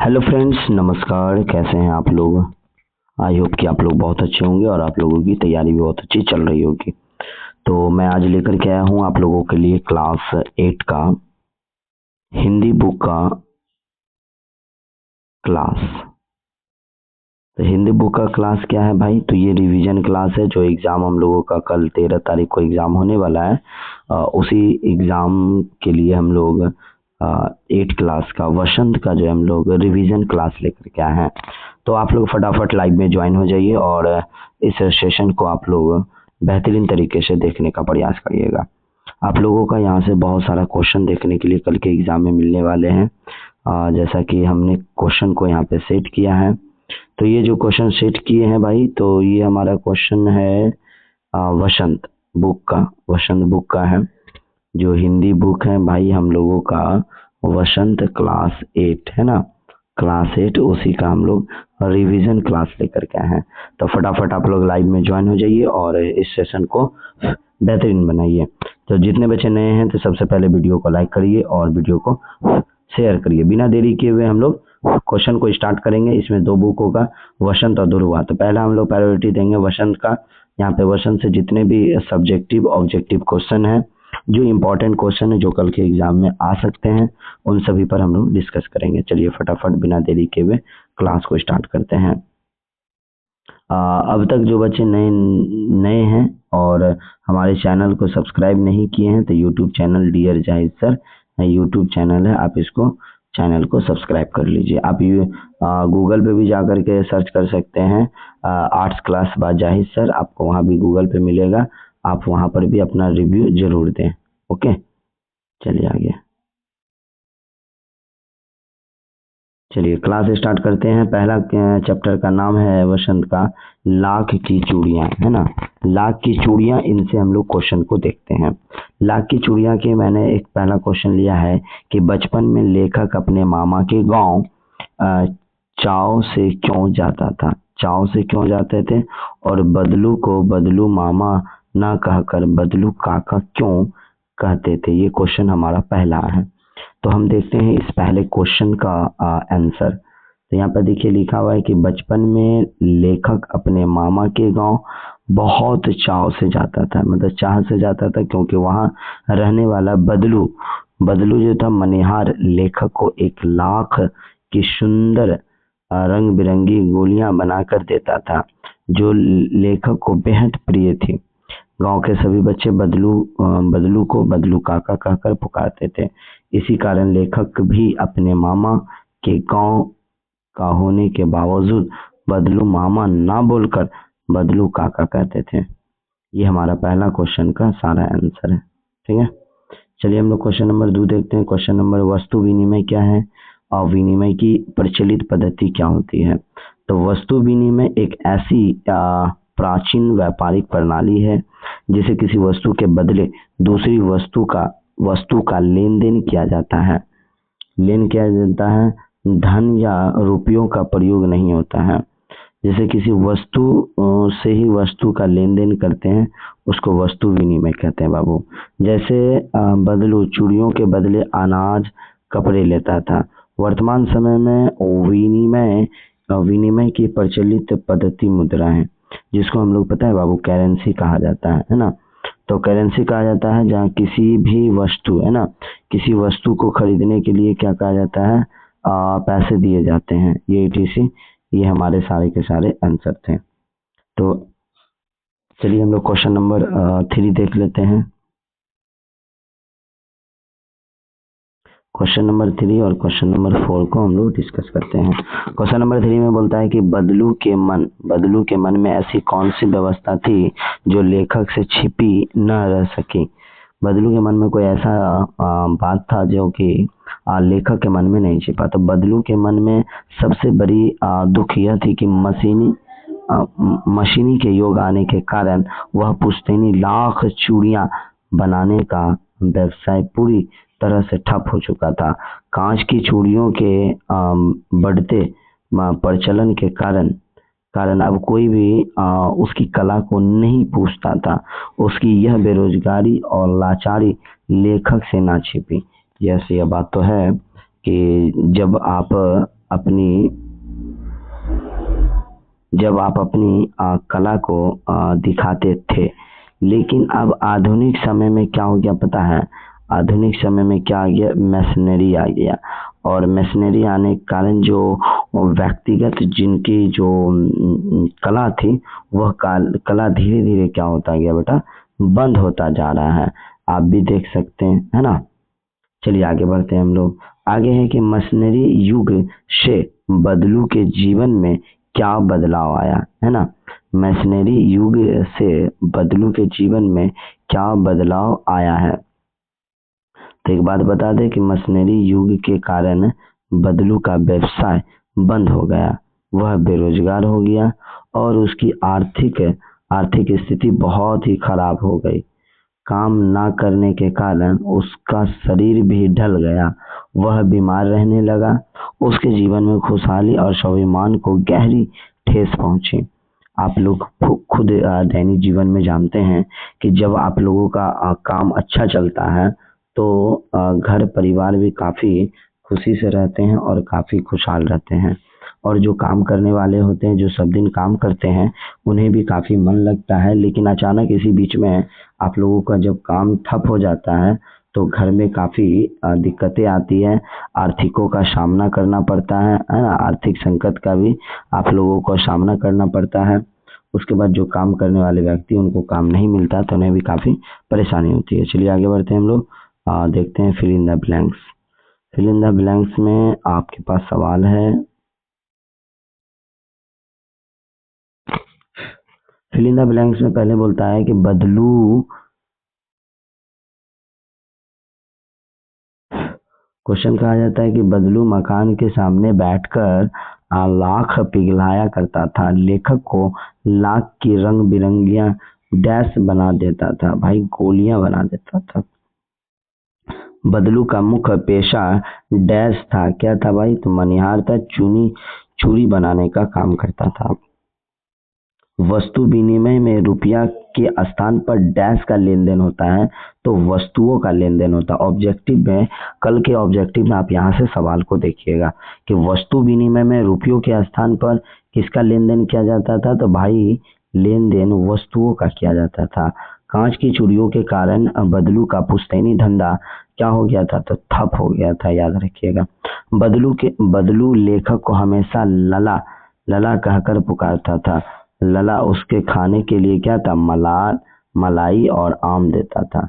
Hello friends, नमस्कार। कैसे हैं आप लोग? आई होप कि आप लोग बहुत अच्छे होंगे और आप लोगों की तैयारी भी बहुत अच्छी चल रही होगी। तो मैं आज लेकर के आया हूँ आप लोगों के लिए क्लास 8 का हिंदी बुक का क्लास। तो हिंदी बुक का क्लास क्या है भाई? तो ये रिवीजन क्लास है। जो एग्ज़ाम हम लोगों का कल 13 तारीख को एग्ज़ाम होने वाला है, उसी एग्ज़ाम के लिए हम लोग 8 क्लास का वसंत का जो हम लोग रिवीजन क्लास लेकर के आए हैं। तो आप लोग फटाफट लाइव में ज्वाइन हो जाइए और इस सेशन को आप लोग बेहतरीन तरीके से देखने का प्रयास करिएगा। आप लोगों का यहाँ से बहुत सारा क्वेश्चन देखने के लिए कल के एग्ज़ाम में मिलने वाले हैं। जैसा कि हमने क्वेश्चन को यहाँ पे सेट किया है, तो ये जो क्वेश्चन सेट किए हैं भाई, तो ये हमारा क्वेश्चन है वसंत बुक का है। जो हिंदी बुक है भाई हम लोगों का वसंत क्लास 8 है ना, क्लास 8, उसी का हम लोग रिवीजन क्लास लेकर के आए हैं। तो फटाफट आप लोग लाइव में ज्वाइन हो जाइए और इस सेशन को बेहतरीन बनाइए। तो जितने बच्चे नए हैं तो सबसे पहले वीडियो को लाइक करिए और वीडियो को शेयर करिए। बिना देरी किए हुए हम लोग क्वेश्चन को स्टार्ट करेंगे। इसमें 2 बुक होगा, वसंत और ध्रुवा। तो पहला हम लोग प्रायोरिटी देंगे वसंत का। यहाँ पे वसंत से जितने भी सब्जेक्टिव ऑब्जेक्टिव क्वेश्चन है, जो इम्पोर्टेंट क्वेश्चन है, जो कल के एग्जाम में आ सकते हैं, उन सभी पर हम लोग डिस्कस करेंगे। चलिए फटाफट बिना देरी किए हुए क्लास को स्टार्ट करते हैं। अब तक जो बच्चे नए नए हैं और हमारे चैनल को सब्सक्राइब नहीं किए हैं, तो YouTube channel dear Zahid sir YouTube channel है, आप इसको चैनल को सब्सक्राइब कर लीजिए। आप गूगल पे भी जा कर के सर्च कर सकते हैं arts class by Zahid sir, आपको वहाँ भी गूगल पे मिलेगा। आप वहाँ पर भी अपना रिव्यू जरूर दें। ओके, चलिए आगे। चलिए क्लास स्टार्ट करते हैं। पहला चैप्टर का नाम है वसंत का लाख की चूड़ियां, है ना। लाख की चूड़ियां, इनसे हम लोग क्वेश्चन को देखते हैं। लाख की चूड़ियां के मैंने एक पहला क्वेश्चन लिया है कि बचपन में लेखक अपने मामा के गांव चाव से क्यों जाता था। चाव से क्यों जाते थे और बदलू को बदलू मामा ना कहकर बदलू काका क्यों कहते थे। ये क्वेश्चन हमारा पहला है। तो हम देखते हैं इस पहले क्वेश्चन का आंसर। तो यहाँ पर देखिए लिखा हुआ है कि बचपन में लेखक अपने मामा के गांव बहुत चाव से जाता था, मतलब चाह से जाता था, क्योंकि वहां रहने वाला बदलू बदलू जो था मनिहार लेखक को 1 लाख की सुंदर रंग बिरंगी गोलियां बनाकर देता था, जो लेखक को बेहद प्रिय थी। गांव के सभी बच्चे बदलू को बदलू काका कहकर पुकारते थे। इसी कारण लेखक भी अपने मामा के गांव का होने के बावजूद बदलू मामा ना बोलकर बदलू काका कहते थे। ये हमारा पहला क्वेश्चन का सारा आंसर है। ठीक है, चलिए हम लोग क्वेश्चन नंबर 2 देखते हैं। क्वेश्चन नंबर वस्तु विनिमय क्या है और विनिमय की प्रचलित पद्धति क्या होती है। तो वस्तु विनिमय एक ऐसी प्राचीन व्यापारिक प्रणाली है जिसे किसी वस्तु के बदले दूसरी वस्तु का लेन देन किया जाता है। धन या रुपयों का प्रयोग नहीं होता है। जैसे किसी वस्तु से ही वस्तु का लेन देन करते हैं, उसको वस्तु विनिमय कहते हैं बाबू। जैसे बदलू चूड़ियों के बदले अनाज कपड़े लेता था। वर्तमान समय में विनिमय की प्रचलित पद्धति मुद्रा है, जिसको हम लोग पता है बाबू करेंसी कहा जाता है ना। तो करेंसी कहा जाता है जहाँ किसी भी वस्तु, है ना, किसी वस्तु को खरीदने के लिए क्या कहा जाता है, पैसे दिए जाते हैं। ये हमारे सारे के सारे आंसर थे। तो चलिए हम लोग क्वेश्चन नंबर 3 देख लेते हैं। क्वेश्चन नंबर 3 और क्वेश्चन नंबर 4 को हम लोग डिस्कस करते हैं। क्वेश्चन नंबर 3 में बोलता है कि बदलू के मन में ऐसी कौन सी व्यवस्था थी जो लेखक से छिपी न रह सकी। बदलू के मन में कोई ऐसा बात था जो कि लेखक के मन में नहीं छिपा। तो बदलू के मन में सबसे बड़ी दुख यह थी कि मशीनी के युग आने के कारण वह पुश्तैनी लाख चूड़ियां बनाने का व्यवसाय पूरी तरह से ठप हो चुका था। कांच की चूड़ियों के बढ़ते प्रचलन के कारण अब कोई भी उसकी कला को नहीं पूछता था। उसकी यह बेरोजगारी और लाचारी लेखक से ना छिपी। यह बात तो है कि जब आप अपनी कला को दिखाते थे, लेकिन अब आधुनिक समय में क्या हो गया पता है? आधुनिक समय में क्या आ गया? मशीनरी आ गया। और मशीनरी आने के कारण जो व्यक्तिगत जिनकी जो कला थी, वह कला धीरे धीरे क्या होता गया बेटा? बंद होता जा रहा है। आप भी देख सकते हैं, है ना। चलिए आगे बढ़ते हैं हम लोग। आगे है कि मशीनरी युग से बदलू के जीवन में क्या बदलाव आया, है ना। मशीनरी युग से बदलू के जीवन में क्या बदलाव आया है। तो एक बात बता दें कि मशीनरी युग के कारण बदलू का व्यवसाय बंद हो गया, वह बेरोजगार हो गया और उसकी आर्थिक स्थिति बहुत ही खराब हो गई। काम ना करने के कारण उसका शरीर भी ढल गया, वह बीमार रहने लगा। उसके जीवन में खुशहाली और स्वाभिमान को गहरी ठेस पहुंची। आप लोग खुद दैनिक जीवन में जानते हैं कि जब आप लोगों का काम अच्छा चलता है तो घर परिवार भी काफी खुशी से रहते हैं और काफी खुशहाल रहते हैं। और जो काम करने वाले होते हैं, जो सब दिन काम करते हैं, उन्हें भी काफी मन लगता है। लेकिन अचानक इसी बीच में आप लोगों का जब काम ठप हो जाता है तो घर में काफी दिक्कतें आती है, आर्थिकों का सामना करना पड़ता है ना। आर्थिक संकट का भी आप लोगों को सामना करना पड़ता है। उसके बाद जो काम करने वाले व्यक्ति, उनको काम नहीं मिलता तो उन्हें भी काफी परेशानी होती है। चलिए आगे बढ़ते हैं हम लोग। देखते हैं fill in the blanks. Fill in the blanks में आपके पास सवाल है। फिल इन द ब्लैंक्स में पहले बोलता है कि बदलू, क्वेश्चन कहा जाता है कि बदलू मकान के सामने बैठकर लाख पिघलाया करता था। लेखक को लाख की रंग बिरंगियां डैश बना देता था, भाई गोलियां बना देता था। बदलू का मुख्य पेशा डैश था, क्या था भाई? तो मनिहार था, चूड़ी बनाने का काम करता था। वस्तु विनिमय में रुपया के स्थान पर डैश का लेन देन होता है, तो वस्तुओं का लेन देन होता है। ऑब्जेक्टिव में, कल के ऑब्जेक्टिव में आप यहाँ से सवाल को देखिएगा कि वस्तु विनिमय में रुपयों के स्थान पर किसका लेन देन किया जाता था? तो भाई लेन देन वस्तुओं का किया जाता था। कांच की चूड़ियों के कारण बदलू का पुश्तैनी धंधा क्या हो गया था? तो ठप हो गया था, याद रखिएगा। बदलू लेखक को हमेशा लला लला कहकर पुकारता था। लला उसके खाने के लिए क्या था? मलाई और आम देता था।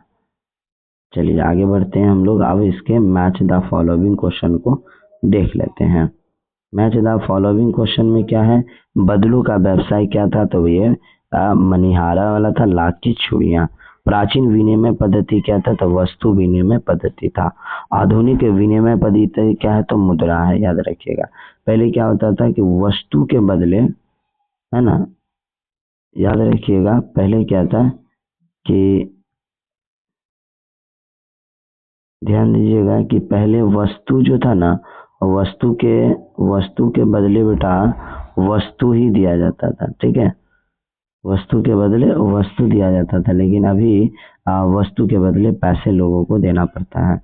चलिए आगे बढ़ते हैं हम लोग। अब इसके मैच द फॉलोइंग क्वेश्चन को देख लेते हैं। मैच द फॉलोइंग क्वेश्चन में क्या है? बदलू का व्यवसाय क्या था? तो ये मनिहारा वाला था, लाख की चूड़ियां। प्राचीन विनिमय पद्धति क्या था? तो वस्तु विनिमय पद्धति था। आधुनिक विनिमय पद्धति क्या है? तो मुद्रा है, याद रखिएगा। पहले क्या होता था कि वस्तु के बदले, है ना, याद रखिएगा, पहले क्या था कि ध्यान दीजिएगा कि पहले वस्तु जो था ना, वस्तु के बदले बेटा वस्तु ही दिया जाता था, ठीक है। वस्तु के बदले वस्तु दिया जाता था, लेकिन अभी वस्तु के बदले पैसे लोगों को देना पड़ता है।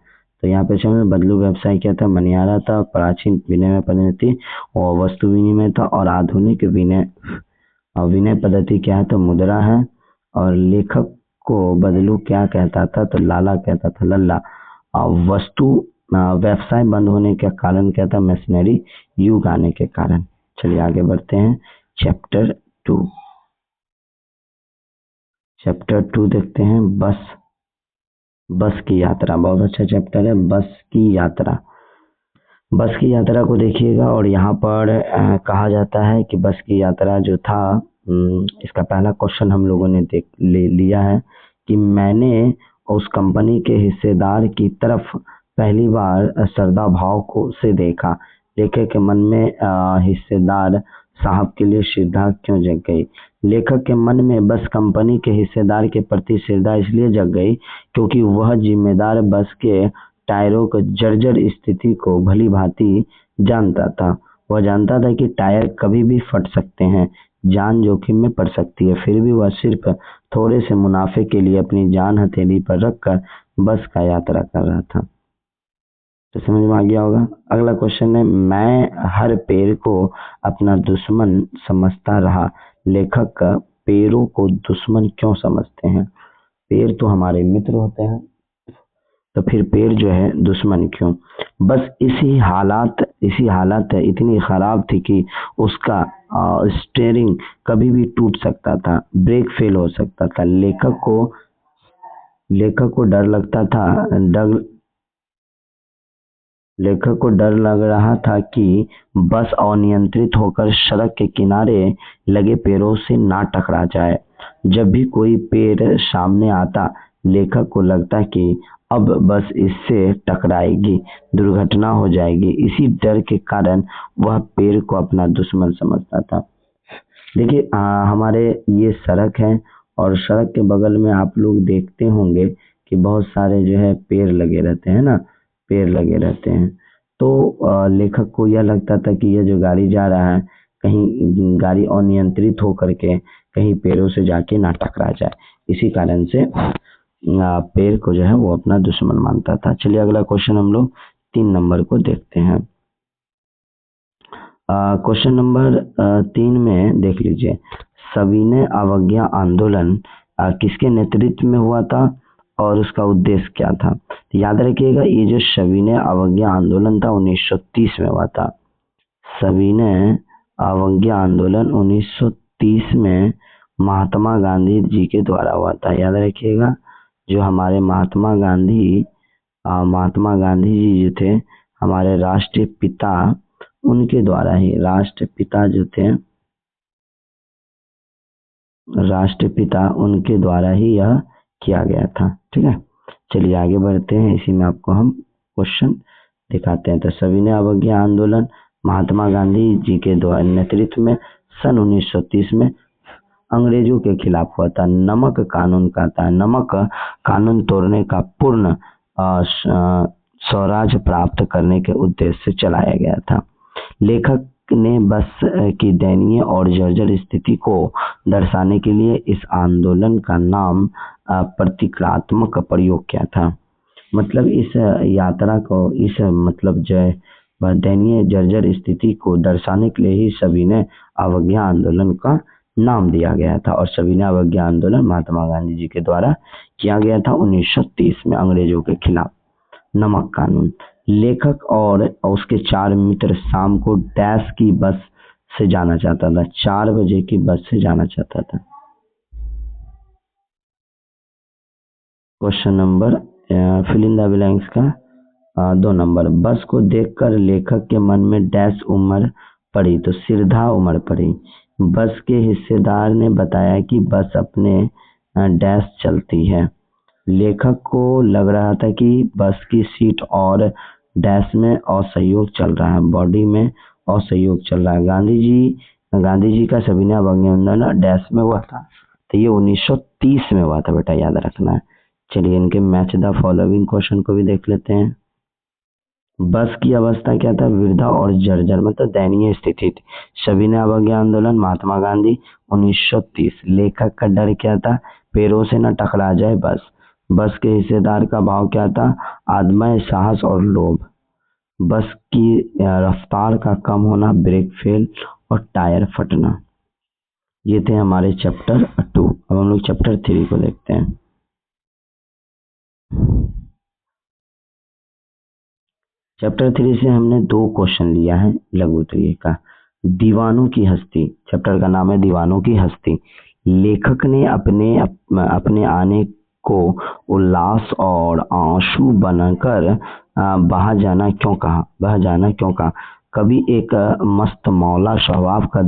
तो यहाँ पे चलो, बदलू व्यवसाय क्या था? मनिहारा था। प्राचीन विनिमय पद्धति और वस्तु विनिमय था। और आधुनिक विनय पद्धति क्या है? तो मुद्रा है। और लेखक को बदलू क्या कहता था? तो लाला कहता था, लल्ला। वस्तु व्यवसाय बंद होने का कारण क्या था? मशीनरी युग आने के कारण। चलिए आगे बढ़ते हैं। चैप्टर 2 देखते हैं। बस की यात्रा, बहुत अच्छा चैप्टर है। बस की यात्रा को देखिएगा। और यहाँ पर कहा जाता है कि बस की यात्रा जो था, इसका पहला क्वेश्चन हम लोगों ने लिया है कि मैंने उस कंपनी के हिस्सेदार की तरफ पहली बार श्रद्धा भाव को से देखा। लेखक के मन में हिस्सेदार साहब के लिए श्रद्धा क्यों जग गई? लेखक के मन में बस कंपनी के हिस्सेदार के प्रति श्रद्धा इसलिए जग गई क्योंकि वह जिम्मेदार बस के टायरों को जर्जर स्थिति को भली भांति जानता था। वह जानता था कि टायर कभी भी फट सकते हैं, जान जोखिम में पड़ सकती है। फिर भी वह सिर्फ थोड़े से मुनाफे के लिए अपनी जान हथेली पर रखकर बस का यात्रा कर रहा था। तो समझ में आ गया होगा। अगला क्वेश्चन है, मैं हर पेड़ को अपना दुश्मन समझता रहा। लेखक पेड़ों को दुश्मन क्यों समझते हैं? पेड़ तो हमारे मित्र होते हैं, तो फिर पेड़ जो है दुश्मन क्यों? बस इसी हालात इतनी खराब थी कि उसका स्टीयरिंग कभी भी टूट सकता था, ब्रेक फेल हो सकता था। लेखक को डर लगता था डर लेखक को डर लग रहा था कि बस अनियंत्रित होकर सड़क के किनारे लगे पेड़ों से ना टकरा जाए। जब भी कोई पेड़ सामने आता, लेखक को लगता कि अब बस इससे टकराएगी, दुर्घटना हो जाएगी। इसी डर के कारण वह पेड़ को अपना दुश्मन समझता था। देखिए, हमारे ये सड़क है और सड़क के बगल में आप लोग देखते होंगे कि बहुत सारे जो है पेड़ लगे रहते हैं ना, पेड़ लगे रहते हैं। तो लेखक को यह लगता था कि यह जो गाड़ी जा रहा है, कहीं गाड़ी अनियंत्रित होकर के कहीं पेड़ों से जाके ना टकरा जाए। इसी कारण से पेड़ को जो है वो अपना दुश्मन मानता था। चलिए अगला क्वेश्चन हम लोग 3 नंबर को देखते हैं। क्वेश्चन नंबर 3 में देख लीजिए, सविनय अवज्ञा आंदोलन किसके नेतृत्व में हुआ था और उसका उद्देश्य क्या था? तो याद रखिएगा, ये जो सविनय अवज्ञा आंदोलन था 1930 में हुआ था। सविनय अवज्ञा आंदोलन 1930 में महात्मा गांधी जी के द्वारा हुआ था। याद रखिएगा, जो हमारे महात्मा गांधी जी जो थे, हमारे राष्ट्रीय पिता, उनके द्वारा ही राष्ट्रपिता जो थे, राष्ट्रपिता उनके द्वारा ही यह किया गया था। ठीक है, चलिए आगे बढ़ते हैं। इसी में आपको हम क्वेश्चन दिखाते हैं। तो सविनय अवज्ञा आंदोलन महात्मा गांधी जी के द्वारा नेतृत्व में सन 1930 में अंग्रेजों के खिलाफ हुआ था। नमक कानून का था। नमक कानून तोड़ने का पूर्ण स्वराज प्राप्त करने के उद्देश्य से चलाया गया था। लेखक ने बस की दयनीय और जर्जर स्थिति को दर्शाने के लिए इस आंदोलन का नाम प्रतीकात्मक प्रयोग किया था। मतलब इस यात्रा को, इस मतलब जय दयनीय जर्जर स्थिति को दर्शाने के लिए ही सविनय अवज्ञा आंदोलन का नाम दिया गया था। और सविनय अवज्ञा आंदोलन महात्मा गांधी जी के द्वारा किया गया था 1930 में अंग्रेजों के खिलाफ। नमक कानून, लेखक और उसके 4 मित्र शाम को डैश की बस से जाना चाहता था। 4 बजे की बस से जाना चाहता था। Question number fill in the blanks का 2 नंबर, बस को देखकर लेखक के मन में डैश उमड़ पड़ी, तो सिरधा उमड़ पड़ी। बस के हिस्सेदार ने बताया कि बस अपने डैश चलती है। लेखक को लग रहा था कि बस की सीट और डैश में असहयोग चल रहा है, बॉडी में असहयोग चल रहा है। गांधी जी का सविनय अवज्ञा आंदोलन डैश में हुआ था, तो ये 1930 में हुआ था बेटा, याद रखना है। चलिए इनके मैच द फॉलोइंग क्वेश्चन को भी देख लेते हैं। बस की अवस्था क्या था? वृद्धा और जर्जर, मतलब दयनीय स्थिति थी। सविनय अवज्ञा आंदोलन महात्मा गांधी 1930। लेखक का डर क्या था? पेड़ों से न टकरा जाए बस। बस के हिस्सेदार का भाव क्या था? आदमय साहस और लोभ। बस की रफ्तार का कम होना, ब्रेक फेल और टायर फटना। ये थे हमारे चैप्टर 2। अब हम लोग चैप्टर 3 को देखते हैं। चैप्टर 3 से हमने 2 क्वेश्चन लिया है लघु उत्तरीय का। दीवानों की हस्ती, चैप्टर का नाम है दीवानों की हस्ती। लेखक ने अपने आने को उल्लास और आंसू बनकर बहा जाना क्यों कहा? कभी एक मस्त मौला स्वभाव का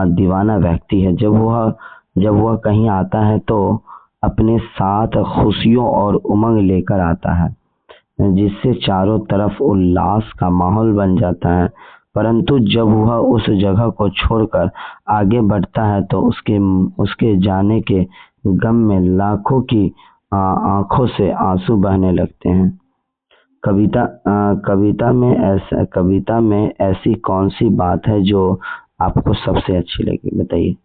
दीवाना व्यक्ति है। जब वह कहीं आता है तो अपने साथ खुशियों और उमंग लेकर आता है, जिससे चारों तरफ उल्लास का माहौल बन जाता है। परंतु जब वह उस जगह को छोड़कर आगे बढ़ता है तो उसके जाने के गम में लाखों की आंखों से आंसू बहने लगते हैं। कविता में ऐसी कौन सी बात है जो आपको सबसे अच्छी लगी? बताइए।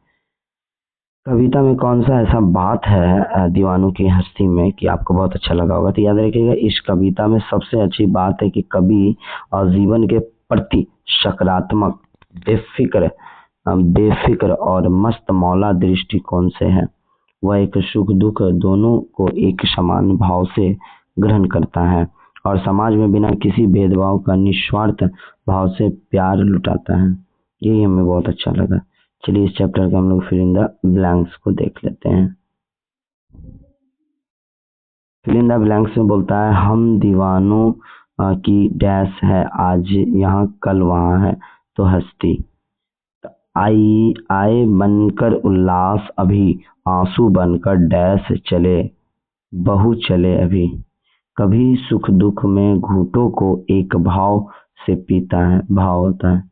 कविता में कौन सा ऐसा बात है दीवानों की हस्ती में कि आपको बहुत अच्छा लगा होगा? तो याद रखिएगा, इस कविता में सबसे अच्छी बात है कि कवि और जीवन के प्रति सकारात्मक, बेफिक्र बेफिक्र और मस्त मौला दृष्टिकोण से है। वह एक सुख दुख दोनों को एक समान भाव से ग्रहण करता है और समाज में बिना किसी भेदभाव का निस्वार्थ भाव से प्यार लुटाता है। यही हमें बहुत अच्छा लगा। चलिए इस चैप्टर का हम लोग फिल इन द ब्लैंक्स को देख लेते हैं। फिल इन द ब्लैंक्स में बोलता है, हम दीवानों की डैश है, आज यहाँ कल वहाँ है तो हस्ती। आई आए बनकर उल्लास अभी, आंसू बनकर डैश चले, बहू चले अभी। कभी सुख दुख में घूंटों को एक भाव से पीता है, भाव होता है।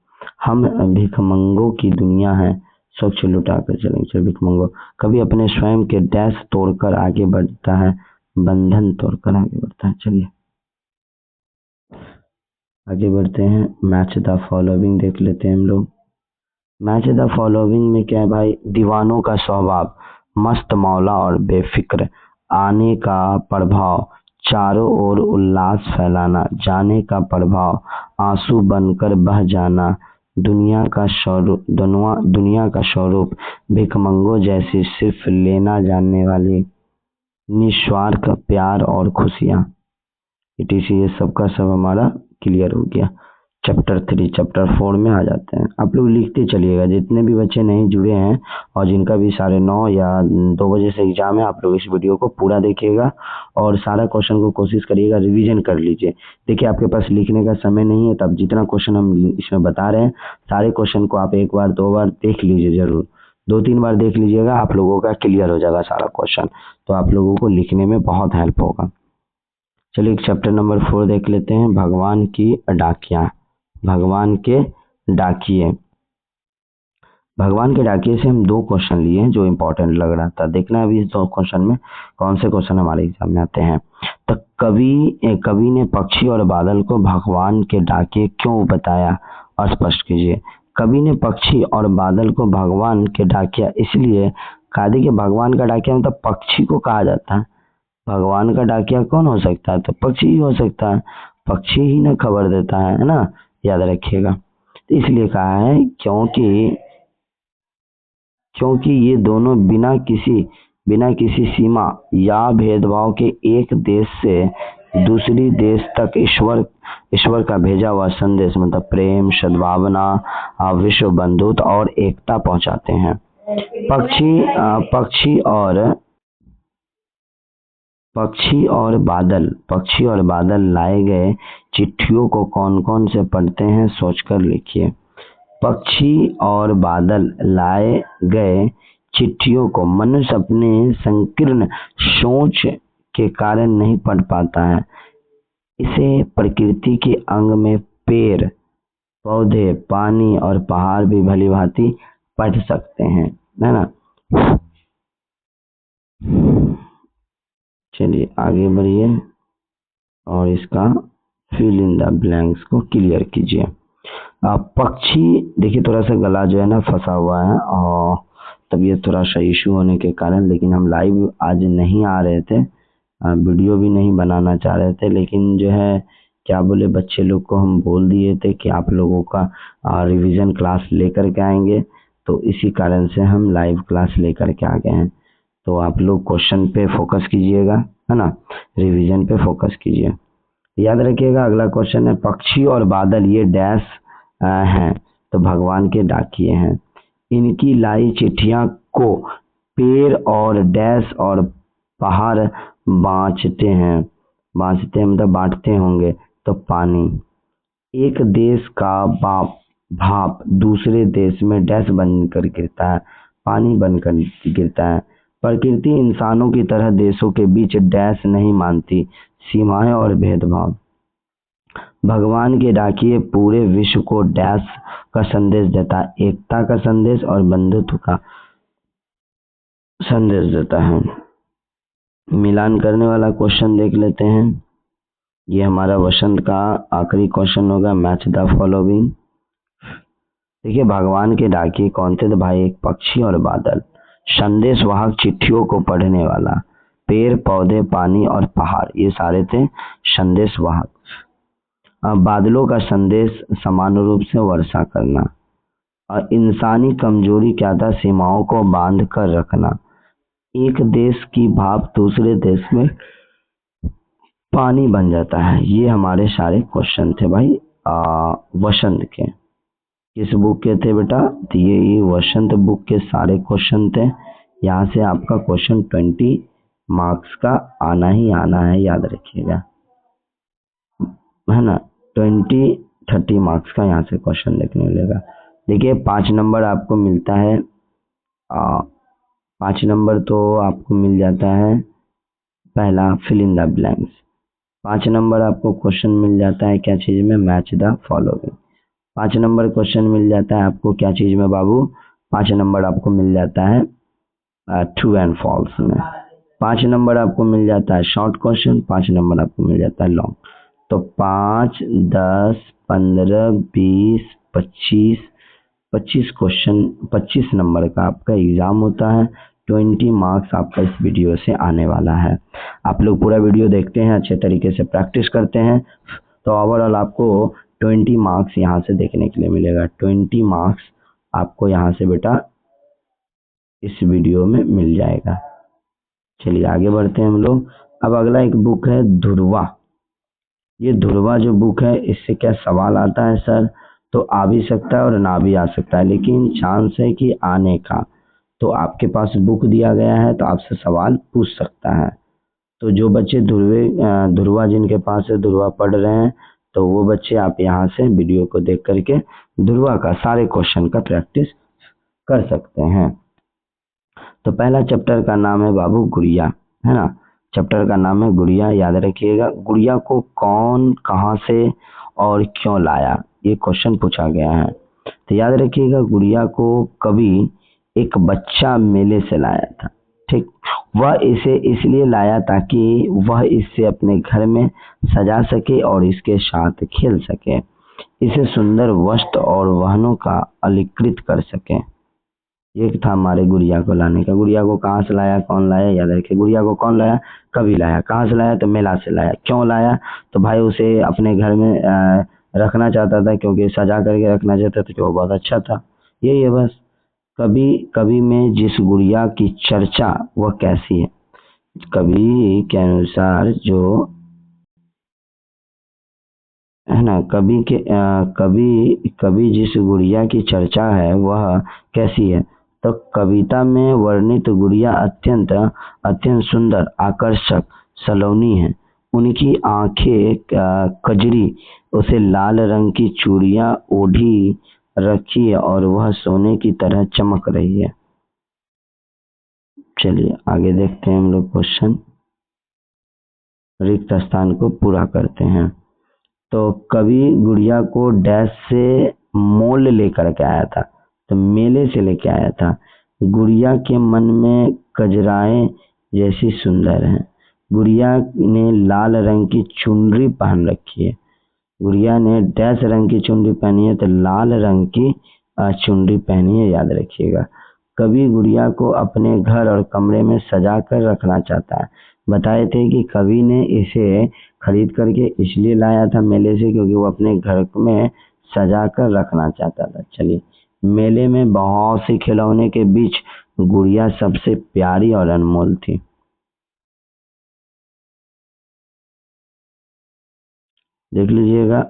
हम भिखमंगों की दुनिया है, स्वच्छ लुटा कर चलेंगे। भिखमंगो कभी अपने स्वयं के डैश तोड़कर आगे बढ़ता है, बंधन तोड़कर आगे बढ़ता है। चलिए आगे बढ़ते हैं। मैच द फॉलोइंग देख लेते हैं हम लोग। मैच द फॉलोइंग में क्या है भाई? दीवानों का स्वभाव मस्त मौला और बेफिक्र, आने का प्रभाव चारों ओर उल्लास फैलाना, जाने का प्रभाव आंसू बनकर बह जाना, दुनिया का स्वरूप भिखमंगों जैसी सिर्फ लेना जानने वाली निस्वार्थ प्यार और खुशियाँ। ये सबका सब हमारा क्लियर हो गया। चैप्टर 4 में आ जाते हैं। आप लोग लिखते चलिएगा, जितने भी बच्चे नहीं जुड़े हैं और जिनका भी 9:30 या 2 बजे से एग्जाम है, आप लोग इस वीडियो को पूरा देखिएगा और सारा क्वेश्चन को कोशिश करिएगा रिवीजन कर लीजिए। देखिए आपके पास लिखने का समय नहीं है, तब जितना क्वेश्चन हम इसमें बता रहे हैं सारे क्वेश्चन को आप 1 बार 2 बार देख लीजिए, जरूर 2-3 बार देख लीजिएगा, आप लोगों का क्लियर हो जाएगा सारा क्वेश्चन, तो आप लोगों को लिखने में बहुत हेल्प होगा। चलिए चैप्टर नंबर 4 देख लेते हैं। भगवान की डाकियाँ। भगवान के डाकिए। भगवान के डाकिए से हम 2 क्वेश्चन लिए हैं जो इम्पोर्टेंट लग रहा था। देखना अभी इस 2 क्वेश्चन में कौन से क्वेश्चन हमारे एग्जाम में आते हैं। तो कवि ने पक्षी और बादल को भगवान के डाकिए क्यों बताया, स्पष्ट कीजिए। कवि ने पक्षी और बादल को भगवान के डाकिया इसलिए कहा कि भगवान का डाकिया मतलब पक्षी को कहा जाता है। भगवान का डाकिया कौन हो सकता है? तो पक्षी ही हो सकता है। पक्षी ही ना खबर देता है ना, याद रखिएगा। तो इसलिए कहा है क्योंकि ये दोनों बिना किसी सीमा या भेदभाव के एक देश से दूसरी देश तक ईश्वर का भेजा हुआ संदेश मतलब प्रेम, सद्भावना, विश्व बंधुत्व और एकता पहुंचाते हैं। पक्षी और बादल लाए गए चिट्ठियों को कौन कौन से पढ़ते हैं, सोचकर लिखिए। पक्षी और बादल लाए गए चिट्ठियों को मनुष्य अपने संकीर्ण सोच के कारण नहीं पढ़ पाता है। इसे प्रकृति के अंग में पेड़ पौधे, पानी और पहाड़ भी भली भांति पढ़ सकते हैं, है ना। चलिए आगे बढ़िए और इसका फिल इन द ब्लैंक्स को क्लियर कीजिए। पक्षी देखिए थोड़ा सा गला जो है ना फंसा हुआ है और तबीयत थोड़ा सा इशू होने के कारण, लेकिन हम लाइव आज नहीं आ रहे थे, वीडियो भी नहीं बनाना चाह रहे थे, लेकिन जो है क्या बोले बच्चे लोग को हम बोल दिए थे कि आप लोगों का रिवीजन क्लास लेकर के आएंगे, तो इसी कारण से हम लाइव क्लास लेकर के आ गए हैं। तो आप लोग क्वेश्चन पे फोकस कीजिएगा, है ना, रिवीजन पे फोकस कीजिए। याद रखिएगा अगला क्वेश्चन है, पक्षी और बादल ये डैश हैं, तो भगवान के डाकिए हैं। इनकी लाई चिट्ठियां को पेड़ और डैश और पहाड़ बांचते मतलब बांटते होंगे, तो पानी। एक देश का भाप दूसरे देश में डैश बनकर गिरता है, पानी बनकर गिरता है। प्रकृति इंसानों की तरह देशों के बीच डैश नहीं मानती, सीमाएं और भेदभाव। भगवान के डाकिए पूरे विश्व को डैश का संदेश देता है, एकता का संदेश और बंधुत्व का संदेश देता है। मिलान करने वाला क्वेश्चन देख लेते हैं। ये हमारा वसंत का आखिरी क्वेश्चन होगा, मैच द फॉलोइंग। देखिए भगवान के डाकिए कौन थे? तो भाई एक पक्षी और बादल। संदेशवाहक चिट्ठियों को पढ़ने वाला, पेड़ पौधे पानी और पहाड़ ये सारे थे संदेशवाहक। बादलों का संदेश समान रूप से वर्षा करना। और इंसानी कमजोरी क्या था, सीमाओं को बांध कर रखना। एक देश की भाप दूसरे देश में पानी बन जाता है। ये हमारे सारे क्वेश्चन थे भाई वसंत के। किस बुक के थे बेटा, तो ये वसंत बुक के सारे क्वेश्चन थे। यहाँ से आपका क्वेश्चन 20 मार्क्स का आना ही आना है, याद रखिएगा, है ना। 20-30 मार्क्स का यहाँ से क्वेश्चन देखने मिलेगा। देखिए 5 नंबर आपको मिलता है, 5 नंबर तो आपको मिल जाता है पहला fill in the blanks. 5 number आपको क्वेश्चन मिल जाता है क्या चीज में, match the following. 5 number question मिल जाता है आपको क्या चीज में बाबू, 5 नंबर आपको मिल जाता है ट्रू एंड फॉल्स में। 5 नंबर आपको मिल जाता है शॉर्ट क्वेश्चन, 5 नंबर आपको मिल जाता है लॉन्ग। तो 5, 10, 15, 20, 25 क्वेश्चन 25 नंबर का आपका एग्जाम होता है। 20 मार्क्स आपका इस वीडियो से आने वाला है। आप लोग पूरा वीडियो देखते हैं, अच्छे तरीके से प्रैक्टिस करते हैं, तो ओवरऑल आपको 20 मार्क्स यहाँ से देखने के लिए मिलेगा। 20 मार्क्स आपको यहाँ से बेटा इस वीडियो में मिल जाएगा। चलिए आगे बढ़ते हैं हम लोग। अब अगला एक बुक है ध्रुवा। ये ध्रुवा जो बुक है, इससे क्या सवाल आता है सर, तो आ भी सकता है और ना भी आ सकता है, लेकिन चांस है कि आने का। तो आपके पास बुक दिया गया है तो आपसे सवाल पूछ सकता है। तो जो बच्चे ध्रुवा जिनके पास है, ध्रुवा पढ़ रहे हैं, तो वो बच्चे आप यहाँ से वीडियो को देख करके ध्रुवा का सारे क्वेश्चन का प्रैक्टिस कर सकते हैं। तो पहला चैप्टर का नाम है बाबू गुड़िया, है ना। चैप्टर का नाम है गुड़िया, याद रखिएगा। गुड़िया को कौन कहाँ से और क्यों लाया, ये क्वेश्चन पूछा गया है। तो याद रखिएगा, गुड़िया को कभी एक बच्चा मेले से लाया था, ठीक। वह इसे इसलिए लाया ताकि वह इससे अपने घर में सजा सके और इसके साथ खेल सके, इसे सुंदर वस्त्र और वाहनों का अलंकृत कर सके। ये था हमारे गुड़िया को लाने का। गुड़िया को कहाँ से लाया, कौन लाया, याद रखिए। गुड़िया को कौन लाया, कभी लाया। कहाँ से लाया, तो मेला से लाया। क्यों लाया, तो भाई उसे अपने घर में रखना चाहता था, क्योंकि सजा करके रखना चाहता था, जो बहुत अच्छा था। यही है बस। कभी कभी में जिस गुड़िया की चर्चा वह कैसी है, कभी के अनुसार जो है ना, कभी जिस गुड़िया की चर्चा है वह कैसी है, तो कविता में वर्णित गुड़िया अत्यंत सुंदर, आकर्षक, सलोनी है। उनकी आंखें कजरी, उसे लाल रंग की चूड़ियां ओढ़ी रखी है और वह सोने की तरह चमक रही है। चलिए आगे देखते हैं हम लोग क्वेश्चन। रिक्त स्थान को पूरा करते हैं। तो कवि गुड़िया को डैश से मोल लेकर के आया था, तो मेले से लेके आया था। गुड़िया के मन में कजराएं जैसी सुंदर हैं। गुड़िया ने लाल रंग की चुनरी पहन रखी है। गुड़िया ने डैश रंग की चुनरी पहनी है, तो लाल रंग की चुनरी पहनी है, याद रखिएगा। कवि गुड़िया को अपने घर और कमरे में सजा कर रखना चाहता है। बताए थे कि कवि ने इसे खरीद करके इसलिए लाया था मेले से, क्योंकि वो अपने घर में सजा कर रखना चाहता था। चलिए, मेले में बहुत से खिलौने के बीच गुड़िया सबसे प्यारी और अनमोल थी। देख लीजिएगा,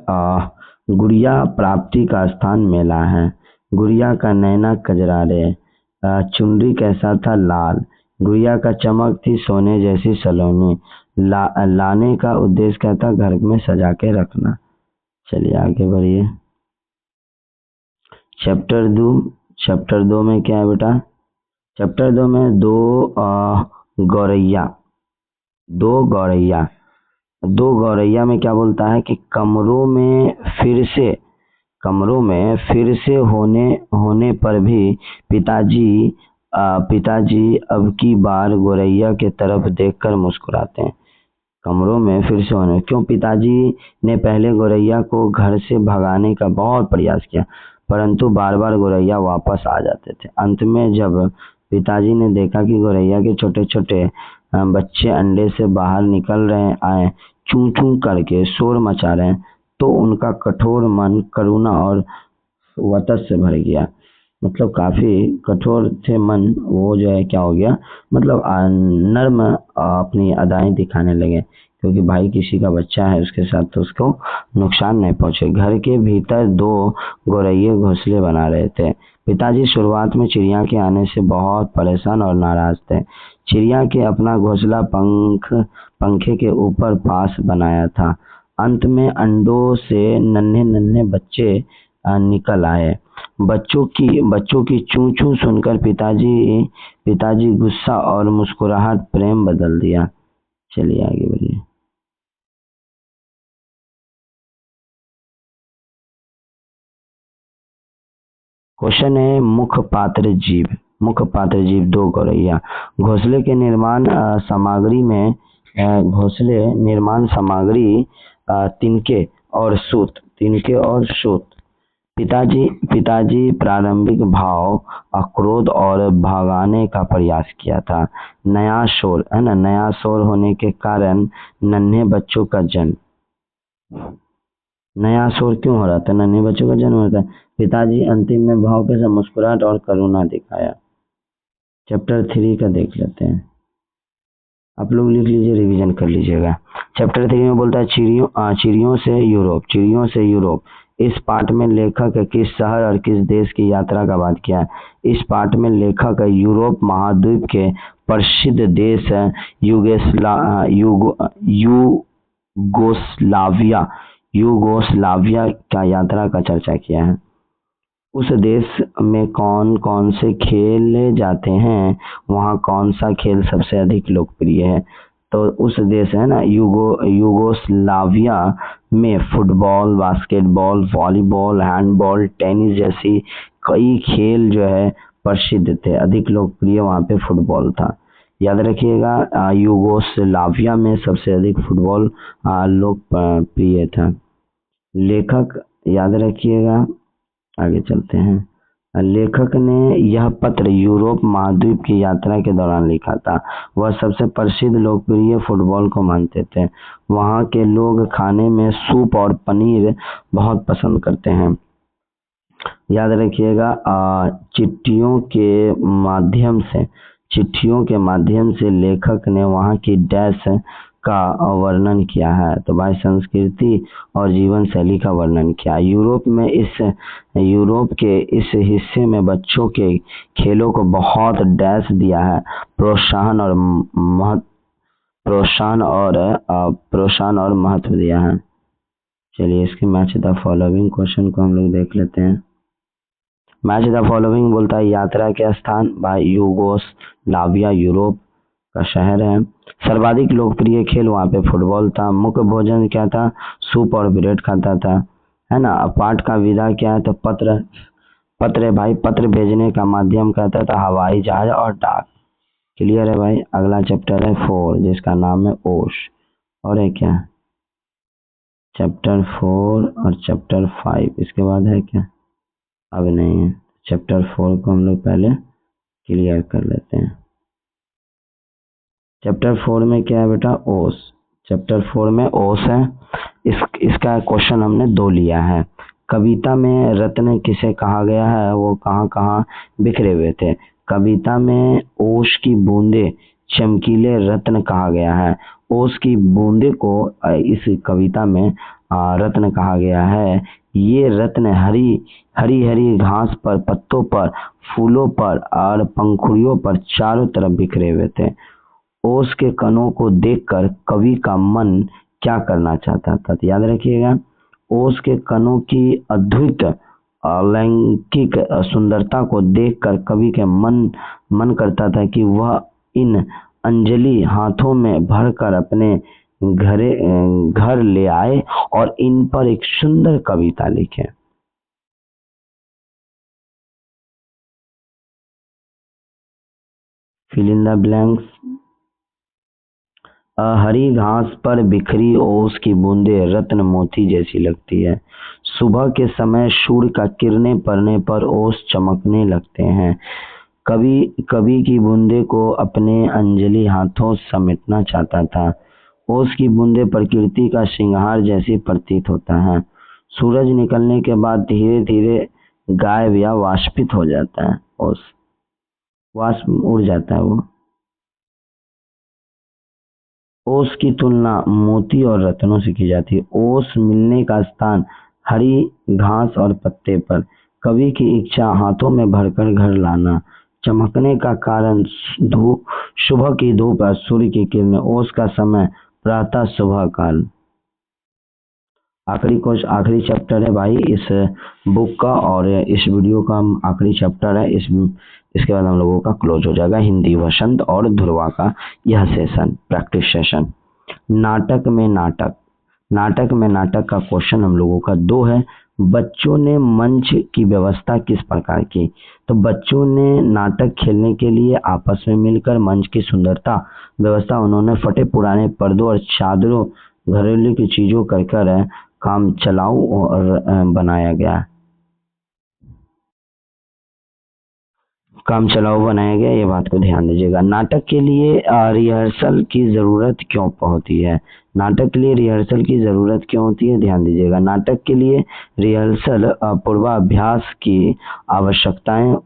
गुड़िया प्राप्ति का स्थान मेला है। गुड़िया का नैना कजरारे, चुनरी कैसा था, लाल। गुड़िया का चमक थी सोने जैसी सलोनी। लाने का उद्देश्य क्या था, घर में सजा के रखना। चलिए आगे बढ़िए। चैप्टर 2 में क्या है बेटा, चैप्टर 2 में दो गौरैया में क्या बोलता है कि कमरों में फिर से होने पर भी पिताजी अब की बार गौरैया के तरफ देखकर मुस्कुराते हैं। कमरों में फिर से होने, क्यों, पिताजी ने पहले गौरैया को घर से भगाने का बहुत प्रयास किया, परंतु बार बार गौरैया वापस आ जाते थे। अंत में जब पिताजी ने देखा कि गौरैया के छोटे छोटे बच्चे अंडे से बाहर निकल रहे आए, चूं चूं करके शोर मचा रहे हैं, तो उनका कठोर मन करुणा और वतस से भर गया। मतलब काफी कठोर थे मन, वो जो है क्या हो गया, मतलब नर्म अपनी अदाएं दिखाने लगे, क्योंकि भाई किसी का बच्चा है उसके साथ, तो उसको नुकसान नहीं पहुंचे। घर के भीतर 2 गौरैये घोंसले बना रहे थे। पिताजी शुरुआत में चिड़िया के आने से बहुत परेशान और नाराज थे। चिड़िया के अपना घोंसला पंखे के ऊपर पास बनाया था। अंत में अंडों से नन्हे नन्हे बच्चे निकल आए। बच्चों की चूं चूं सुनकर पिताजी गुस्सा और मुस्कुराहट प्रेम बदल दिया। चलिए आगे बढ़िए। क्वेश्चन है मुख्य पात्र जीव 2 गौरैया। घोंसले के निर्माण सामग्री में तिनके और सूत। पिताजी प्रारंभिक भाव, क्रोध और भगाने का प्रयास किया था। नया शोर होने के कारण नन्हे बच्चों का जन्म। नया शोर क्यों हो रहा था? नन्हे बच्चों का जन्म होता है। पिताजी अंतिम में भाव के साथ मुस्कुराहट और करुणा दिखाया। चैप्टर 3 का देख लेते हैं। आप लोग लिख लीजिए, रिवीजन कर लीजिएगा। चैप्टर 3 में बोलता है चिड़ियों से यूरोप। इस पाठ में लेखक किस शहर और किस देश की यात्रा का बात किया है? इस पाठ में लेखक यूरोप महाद्वीप के प्रसिद्ध देश यूगोस्लाविया का यात्रा का चर्चा किया है। उस देश में कौन कौन से खेले जाते हैं, वहाँ कौन सा खेल सबसे अधिक लोकप्रिय है? तो उस देश है ना यूगोस्लाविया में football, basketball, volleyball, handball, tennis जैसी कई खेल जो है प्रसिद्ध थे। अधिक लोकप्रिय वहाँ पे फुटबॉल था। याद रखिएगा, यूगोस्लाविया में सबसे अधिक फुटबॉल लोकप्रिय था। लेखक याद रखिएगा, आगे चलते हैं। लेखक ने यह पत्र यूरोप महाद्वीप की यात्रा के दौरान लिखा था। वह सबसे प्रसिद्ध लोकप्रिय फुटबॉल को मानते थे। वहाँ के लोग खाने में सूप और पनीर बहुत पसंद करते हैं। याद रखिएगा, चिट्ठियों के माध्यम से लेखक ने वहाँ की डैश का वर्णन किया है। तो भाई संस्कृति और जीवन शैली का वर्णन किया। यूरोप के इस हिस्से में बच्चों के खेलों को बहुत डैश दिया है, प्रोत्साहन और महत्व दिया है। चलिए इसके मैच द फॉलोइंग क्वेश्चन को हम लोग देख लेते हैं। मैच द फॉलोइंग बोलता है यात्रा के स्थान, भाई यूगोस्लाविया यूरोप का शहर है। सर्वाधिक लोकप्रिय खेल वहाँ पे फुटबॉल था। मुख्य भोजन क्या था? सूप और ब्रेड खाता था, है ना। पाठ का विधा क्या है? तो पत्र भाई, पत्र भेजने का माध्यम कहता था हवाई जहाज और डाक। क्लियर है भाई। अगला चैप्टर है 4 जिसका नाम है ओश। और है क्या? चैप्टर 4 और चैप्टर 5 इसके बाद है क्या? अब नहीं है। चैप्टर 4 को हम लोग पहले क्लियर कर लेते हैं। चैप्टर 4 में क्या है बेटा? ओस। चैप्टर 4 में ओस है। इसका क्वेश्चन हमने 2 लिया है। कविता में रत्न किसे कहा गया है? वो कहाँ कहाँ बिखरे हुए थे। कविता में ओस की बूंदे चमकीले रत्न कहा गया है। ओस की बूंदे को इस कविता में रत्न कहा गया है। ये रत्न हरी हरी घास पर, पत्तों पर, फूलों पर और पंखुड़ियों पर चारों तरफ बिखरे हुए थे। ओस के कणों को देखकर कवि का मन क्या करना चाहता था? तो याद रखिएगा, ओस के कणों की अद्भुत अलौकिक सुंदरता को देखकर कवि के मन करता था कि वह इन अंजलि हाथों में भरकर अपने घर ले आए और इन पर एक सुंदर कविता लिखे। Fill in the blanks. हरी घास पर बिखरी ओस की बूंदें रत्न मोती जैसी लगती है। सुबह के समय सूर्य का किरणें पड़ने पर ओस चमकने लगते हैं। कवि कवि की बूंदे को अपने अंजलि हाथों समेटना चाहता था। ओस की बूंदे प्रकृति का श्रृंगार जैसी प्रतीत होता है। सूरज निकलने के बाद धीरे धीरे गायब या वाष्पित हो जाता है। ओस वाष्प उड़ जाता है वो। ओस की तुलना मोती और रत्नों से की जाती है। ओस मिलने का स्थान हरी घास और पत्ते पर। कवि की इच्छा हाथों में भरकर घर लाना। चमकने का कारण धूप, सुबह की धूप और सूर्य की किरणें। ओस का समय प्रातः सुबह काल। आखिरी चैप्टर है भाई इस बुक का, और इस वीडियो का आखिरी चैप्टर है। इसके बाद हम लोगों का क्लोज हो जाएगा हिंदी वसंत और ध्रुवा का यह सेशन, प्रैक्टिस सेशन। नाटक में नाटक का क्वेश्चन हम लोगों का 2 है। बच्चों ने मंच की व्यवस्था किस प्रकार की? तो बच्चों ने नाटक खेलने के लिए आपस में मिलकर मंच की सुंदरता व्यवस्था उन्होंने फटे पुराने पर्दों और चादरों, घरेलू की चीजों कर काम चलाऊ और बनाया गया। ये बात को ध्यान दीजिएगा। नाटक के लिए रिहर्सल की जरूरत क्यों होती है? नाटक के लिए रिहर्सल की जरूरत क्यों होती है? ध्यान दीजिएगा। नाटक के लिए रिहर्सल पूर्वाभ्यास की आवश्यकताएं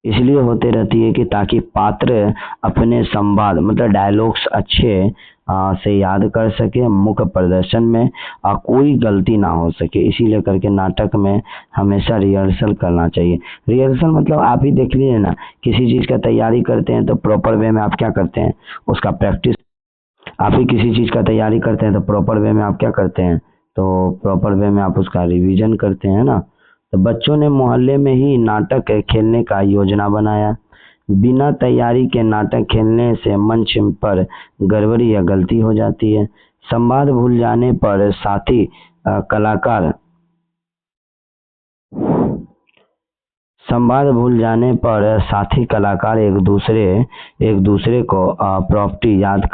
इसलिए होते रहती है कि ताकि पात्र अपने संवाद मतलब डायलॉग्स अच्छे से याद कर सके, मुख्य प्रदर्शन में कोई गलती ना हो सके। इसीलिए करके नाटक में हमेशा रिहर्सल करना चाहिए। रिहर्सल मतलब आप ही देख लीजिए ना, किसी चीज का तैयारी करते हैं तो प्रॉपर वे में आप क्या करते हैं, उसका प्रैक्टिस। आप ही किसी चीज का तैयारी करते हैं तो प्रॉपर वे में आप क्या करते हैं, तो प्रॉपर वे में आप उसका रिवीजन करते हैं ना। तो बच्चों ने मोहल्ले में ही नाटक खेलने का योजना बनाया। बिना तैयारी के नाटक खेलने से मंच पर गड़बड़ी या गलती हो जाती है। संवाद भूल जाने पर साथी कलाकार एक दूसरे को प्रॉपर्टी याद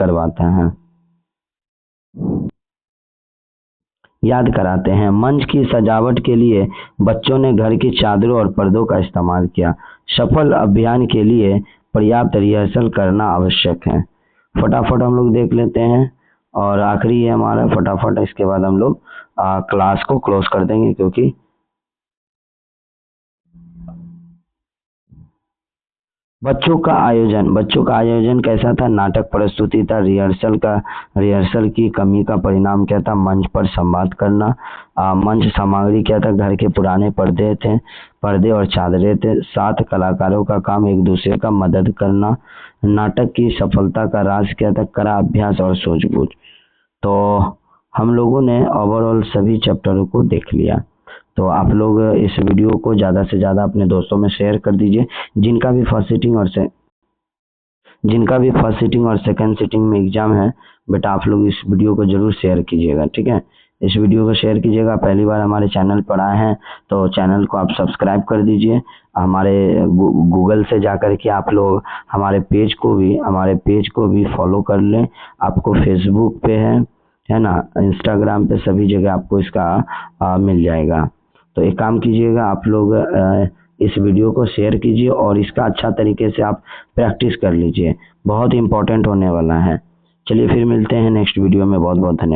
कराते हैं। मंच की सजावट के लिए बच्चों ने घर की चादरों और पर्दों का इस्तेमाल किया। सफल अभियान के लिए पर्याप्त रिहर्सल करना आवश्यक है। फटाफट हम लोग देख लेते हैं, और आखिरी है हमारा फटाफट। इसके बाद हम लोग क्लास को क्लोज कर देंगे, क्योंकि बच्चों का आयोजन कैसा था? नाटक प्रस्तुति था। रिहर्सल की कमी का परिणाम क्या था? मंच पर संवाद करना। मंच सामग्री क्या था? घर के पुराने पर्दे और चादरें थे। 7 कलाकारों का काम एक दूसरे का मदद करना। नाटक की सफलता का राज क्या था? कड़ा अभ्यास और सूझबूझ। तो हम लोगों ने ओवरऑल सभी चैप्टरों को देख लिया। तो आप लोग इस वीडियो को ज़्यादा से ज़्यादा अपने दोस्तों में शेयर कर दीजिए। जिनका भी फर्स्ट सिटिंग और सेकंड सिटिंग में एग्जाम है, बेटा आप लोग इस वीडियो को जरूर शेयर कीजिएगा, ठीक है। इस वीडियो को शेयर कीजिएगा। पहली बार हमारे चैनल पर आए हैं तो चैनल को आप सब्सक्राइब कर दीजिए। हमारे गूगल से जाकर के आप लोग हमारे पेज को भी फॉलो कर लें। आपको फेसबुक पे है ना, इंस्टाग्राम पे, सभी जगह आपको इसका मिल जाएगा। तो एक काम कीजिएगा, आप लोग इस वीडियो को शेयर कीजिए और इसका अच्छा तरीके से आप प्रैक्टिस कर लीजिए। बहुत इंपॉर्टेंट होने वाला है। चलिए फिर मिलते हैं नेक्स्ट वीडियो में। बहुत बहुत धन्यवाद।